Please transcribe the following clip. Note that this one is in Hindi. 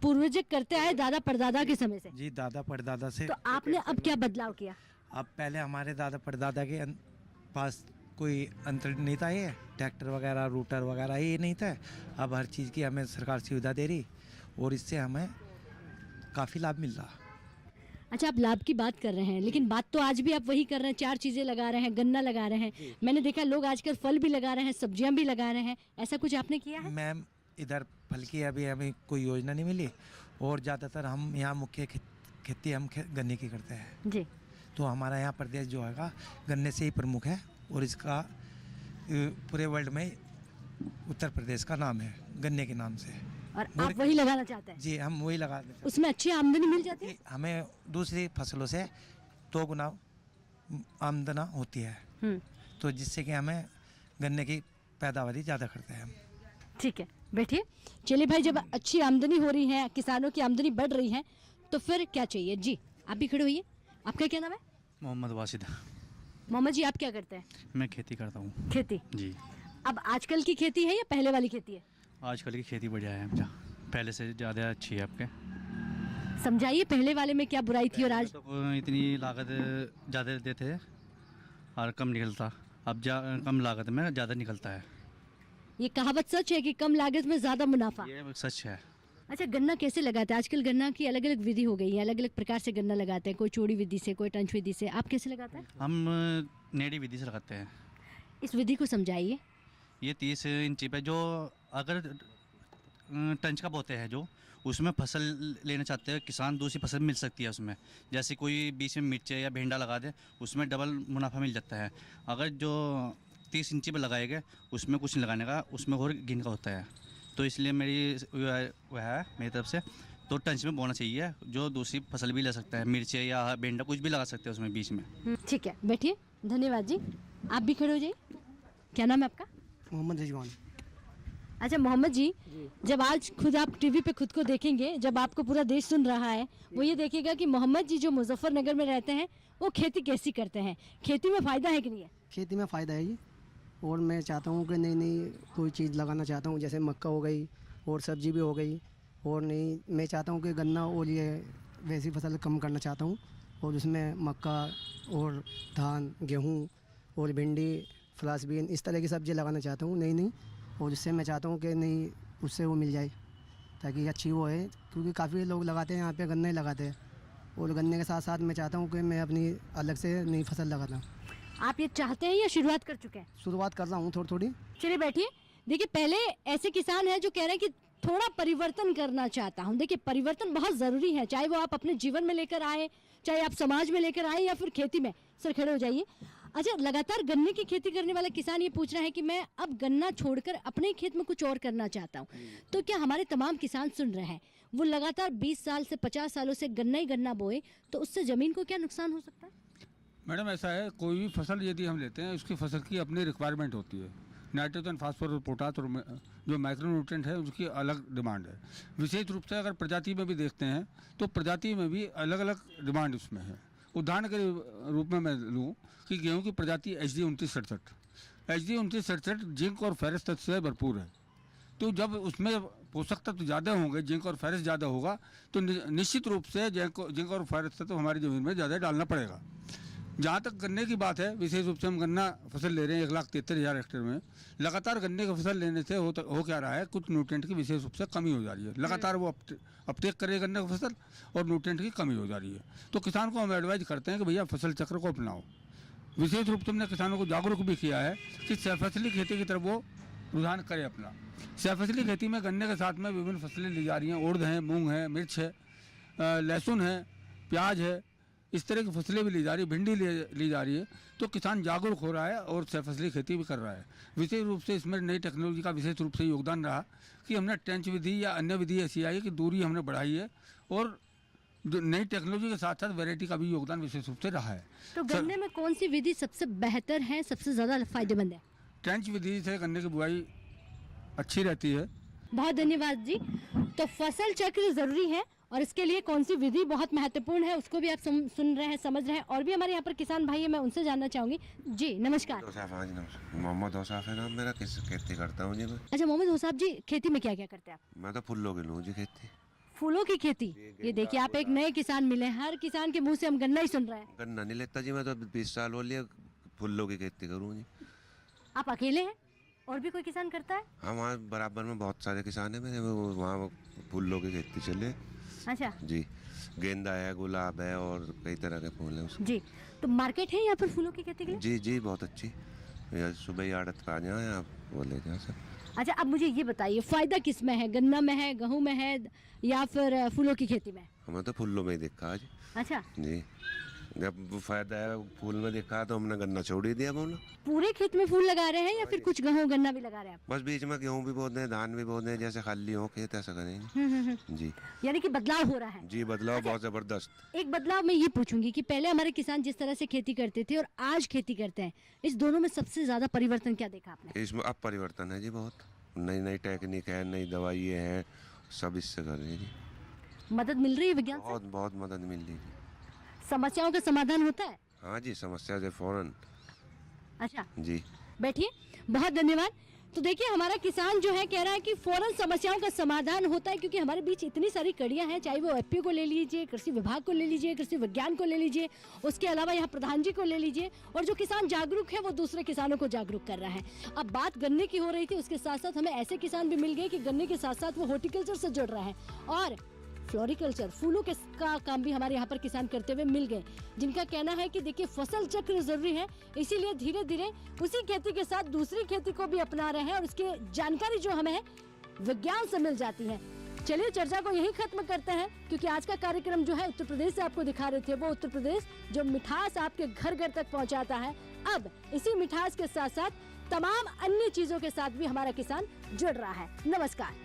पूर्वज करते आए दादा परदादा के समय से। जी दादा परदादा से। तो आपने अब क्या बदलाव किया? अब पहले हमारे दादा परदादा के पास कोई अंतर नहीं था, ये ट्रैक्टर वगैरह रूटर वगैरह ये नहीं था। अब हर चीज़ की हमें सरकार सुविधा दे रही और इससे हमें काफ़ी लाभ मिल रहा। अच्छा, आप लाभ की बात कर रहे हैं, लेकिन बात तो आज भी आप वही कर रहे हैं, 4 चीजें लगा रहे हैं, गन्ना लगा रहे हैं। मैंने देखा लोग आजकल फल भी लगा रहे हैं, सब्जियां भी लगा रहे हैं, ऐसा कुछ आपने किया है? मैम इधर फल की अभी हमें कोई योजना नहीं मिली और ज़्यादातर हम यहाँ मुख्य खेती हम गन्ने की करते हैं जी। तो हमारा यहाँ प्रदेश जो है गन्ने से ही प्रमुख है और इसका पूरे वर्ल्ड में उत्तर प्रदेश का नाम है गन्ने के नाम से। और आप वही लगाना चाहते हैं? जी, हम वही लगा देते हैं। उसमें अच्छी आमदनी मिल जाती है? हमें दूसरी फसलों से 2 गुना आमदनी होती है, तो जिससे कि हमें गन्ने की पैदावारी ज़्यादा करते हैं हम। ठीक है, बैठिए। चलिए भाई, जब अच्छी आमदनी हो रही है, किसानों की आमदनी बढ़ रही है, तो फिर क्या चाहिए? जी, आप भी खड़े होइए। आपका क्या नाम है? मोहम्मद वासिद। मोहम्मद जी, आप क्या करते हैं? मैं खेती करता हूँ। खेती? जी। अब आजकल की खेती है या पहले वाली खेती है? आजकल की खेती बढ़िया है, पहले से ज़्यादा अच्छी है। आपके समझाइए, पहले वाले में क्या बुराई थी और आज? तो इतनी लागत ज़्यादा देते थे और कम निकलता, अब कम लागत में ज़्यादा निकलता है। ये कहावत सच है कि कम लागत में ज़्यादा मुनाफा? ये सच है। अच्छा, गन्ना कैसे लगाते हैं? आजकल गन्ना की अलग अलग विधि हो गई है, अलग अलग प्रकार से गन्ना लगाते हैं, कोई चौड़ी विधि से, कोई टंच विधि से। आप कैसे लगाते हैं? हम नेड़ी विधि से लगाते हैं। इस विधि को समझाइए। ये 30 इंची पे जो अगर टंच का बोते हैं जो उसमें फसल लेना चाहते हैं किसान, दूसरी फसल मिल सकती है उसमें। जैसे कोई बीच में मिर्च या भिंडा लगा दे, उसमें डबल मुनाफा मिल जाता है। अगर जो 30 इंची पर लगाएगा उसमें कुछ नहीं लगाने का, उसमें और गिन का होता है। तो इसलिए मेरी वह है मेरी तरफ से तो टंच में बोना चाहिए, जो दूसरी फसल भी ले सकता है, मिर्च या भिंडा कुछ भी लगा सकते हैं उसमें बीच में। ठीक है, बैठिए। धन्यवाद जी। आप भी खड़े हो जाइए। क्या नाम है आपका? मोहम्मद रिजवान। अच्छा मोहम्मद जी, जब आज खुद आप टीवी पे खुद को देखेंगे, जब आपको पूरा देश सुन रहा है, वो ये देखेगा कि मोहम्मद जी जो मुजफ्फरनगर में रहते हैं वो खेती कैसी करते हैं। खेती में फ़ायदा है कि नहीं है? खेती में फ़ायदा है जी, और मैं चाहता हूँ कि नई नई कोई चीज़ लगाना चाहता हूँ, जैसे मक्का हो गई और सब्जी भी हो गई। और नहीं, मैं चाहता हूँ कि गन्ना और ये वैसी फसल कम करना चाहता हूँ और उसमें मक्का और धान, गेहूँ और भिंडी, फ्रांसबीन, इस तरह की सब्ज़ी लगाना चाहता हूँ नई नई। और उससे मैं चाहता हूँ कि नहीं उससे वो मिल जाए ताकि अच्छी वो है, क्योंकि काफ़ी लोग लगाते हैं यहाँ पे गन्ना ही लगाते हैं। और गन्ने के साथ साथ मैं चाहता हूँ कि मैं अपनी अलग से नई फसल लगाता हूँ। आप ये चाहते हैं या शुरुआत कर चुके हैं? शुरुआत कर रहा हूँ थोड़ी थोड़ी। चलिए बैठिए। देखिए, पहले ऐसे किसान हैं जो कह रहे हैं कि थोड़ा परिवर्तन करना चाहता हूँ। देखिए, परिवर्तन बहुत ज़रूरी है, चाहे वो आप अपने जीवन में लेकर आए, चाहे आप समाज में लेकर आए या फिर खेती में। सर खड़े हो जाइए। अच्छा, लगातार गन्ने की खेती करने वाला किसान ये पूछ रहा है कि मैं अब गन्ना छोड़कर अपने खेत में कुछ और करना चाहता हूँ, तो क्या हमारे तमाम किसान सुन रहे हैं, वो लगातार 20 साल से 50 सालों से गन्ना ही गन्ना बोए, तो उससे ज़मीन को क्या नुकसान हो सकता है? मैडम ऐसा है, कोई भी फसल यदि हम लेते हैं उसकी फसल की अपनी रिक्वायरमेंट होती है। नाइट्रोजन, फास्फोरस और पोटास और जो माइक्रोन्यूट्रिएंट है उसकी अलग डिमांड है। विशेष रूप से अगर प्रजाति में भी देखते हैं तो प्रजाति में भी अलग अलग डिमांड उसमें है। उदाहरण के रूप में मैं लूँ कि गेहूं की प्रजाति HD 2967 जिंक और फेरस तत्व से भरपूर है। तो जब उसमें पोषक तत्व ज़्यादा होंगे, जिंक और फेरस ज़्यादा होगा, तो निश्चित रूप से जिंक और फेरस तत्व हमारी ज़मीन में ज़्यादा डालना पड़ेगा। जहाँ तक गन्ने की बात है, विशेष रूप से हम गन्ना फसल ले रहे हैं 1,73,000 हेक्टेयर में। लगातार गन्ने की फसल लेने से हो क्या रहा है, कुछ न्यूट्रिएंट की विशेष रूप से कमी हो जा रही है। लगातार वो अपटेक करे गन्ने की फसल और न्यूट्रिएंट की कमी हो जा रही है। तो किसान को हम एडवाइज करते हैं कि भैया फसल चक्र को अपनाओ। विशेष रूप से हमने किसानों को जागरूक भी किया है कि सहफसली खेती की तरफ वो रुझान करे अपना। सहफसली खेती में गन्ने के साथ में विभिन्न फसलें ली जा रही हैं, उड़द है, मूँग है, मिर्च है, लहसुन है, प्याज है, इस तरह की फसलें भी ली जा रही है, भिंडी ली जा रही है। तो किसान जागरूक हो रहा है और सहफसली खेती भी कर रहा है। विशेष रूप से इसमें नई टेक्नोलॉजी का विशेष रूप से योगदान रहा कि हमने ट्रेंच विधि या अन्य विधि ऐसी आई कि दूरी हमने बढ़ाई है, और नई टेक्नोलॉजी के साथ साथ वैरायटी का भी योगदान विशेष रूप से रहा है। तो गन्ने में कौन सी विधि सबसे बेहतर है, सबसे ज़्यादा फायदेमंद है? ट्रेंच विधि से गन्ने की बुआई अच्छी रहती है। बहुत धन्यवाद जी। तो फसल चक्र ज़रूरी है और इसके लिए कौन सी विधि बहुत महत्वपूर्ण है उसको भी आप सुन रहे हैं, समझ रहे हैं। और भी हमारे यहाँ पर किसान भाई है, मैं उनसे जानना चाहूँगी। जी नमस्कार। मोहम्मद होसाफ है नाम मेरा, किस खेती करता हूँ जी मैं। अच्छा मोहम्मद होसाफ जी, खेती में क्या क्या करते हैं आप? मैं तो फूलों की लूँ जी खेती। फूलों की खेती, ये देखिए आप एक नए किसान मिले, हर किसान के मुंह से हम गन्ना ही सुन रहे हैं। गन्ना नहीं लेता जी, मैं तो 20 साल हो लिया फूलों की खेती करूँ जी। आप अकेले हैं और भी कोई किसान करता है? हाँ, वहाँ बराबर में बहुत सारे किसान हैं मेरे, वहाँ फूलों की खेती चले अच्छा जी। गेंदा है, गुलाब है और कई तरह के फूल हैं उसमें। जी, तो मार्केट है यहाँ पर फूलों की खेती के लिए? जी जी, बहुत अच्छी। सुबह ही आड़त पे आ जाए आप, वो ले जाए सर। अच्छा, अब मुझे ये बताइए फायदा किस में है, गन्ना में है, गेहूं में है, या फिर फूलों की खेती में? हमें तो फूलों में ही देखा आज अच्छा, जी। जब फायदा है फूल में देखा तो हमने गन्ना छोड़ ही दिया बोला। पूरे खेत में फूल लगा रहे हैं या फिर कुछ गेहूं गन्ना भी लगा रहे हैं आप? बस बीच में गेहूँ भी बोते हैं, धान भी बोते हैं, जैसे खाली हो खेत ऐसा करेंगे जी। यानी कि बदलाव हो रहा है। जी, बदलाव बहुत जबरदस्त। एक बदलाव मैं ये पूछूंगी कि पहले हमारे किसान जिस तरह से खेती करते थे और आज खेती करते हैं, इस दोनों में सबसे ज्यादा परिवर्तन क्या देखा आपने? इसमें अब परिवर्तन है जी बहुत। नई नई टेक्निक है, नई दवाइयाँ हैं, सब इससे कर रहे हैं जी। मदद मिल रही है विज्ञान से? बहुत बहुत मदद मिल रही है। समस्याओं का समाधान होता है? हाँ जी, समस्या से फौरन। अच्छा, जी बैठिए, बहुत धन्यवाद। तो देखिए हमारा किसान जो है कह रहा है कि फौरन समस्याओं का समाधान होता है, क्योंकि हमारे बीच इतनी सारी कड़ियां हैं, चाहे वो एफपीओ को ले लीजिए, कृषि विभाग को ले लीजिए, कृषि विज्ञान को ले लीजिए, उसके अलावा यहाँ प्रधान जी को ले लीजिए, और जो किसान जागरूक है वो दूसरे किसानों को जागरूक कर रहा है। अब बात गन्ने की हो रही थी, उसके साथ साथ हमें ऐसे किसान भी मिल गए कि गन्ने के साथ साथ वो हॉर्टिकल्चर से जुड़ रहा है और फ्लोरिकल्चर, फूलों के का काम भी हमारे यहाँ पर किसान करते हुए मिल गए, जिनका कहना है कि देखिए फसल चक्र जरूरी है, इसीलिए धीरे धीरे उसी खेती के साथ दूसरी खेती को भी अपना रहे हैं और उसकी जानकारी जो हमें है विज्ञान से मिल जाती है। चलिए चर्चा को यही खत्म करते हैं, क्योंकि आज का कार्यक्रम जो है उत्तर प्रदेश से आपको दिखा रहे थे, वो उत्तर प्रदेश जो मिठास आपके घर घर तक पहुँचाता है। अब इसी मिठास के साथ साथ तमाम अन्य चीजों के साथ भी हमारा किसान जुड़ रहा है। नमस्कार।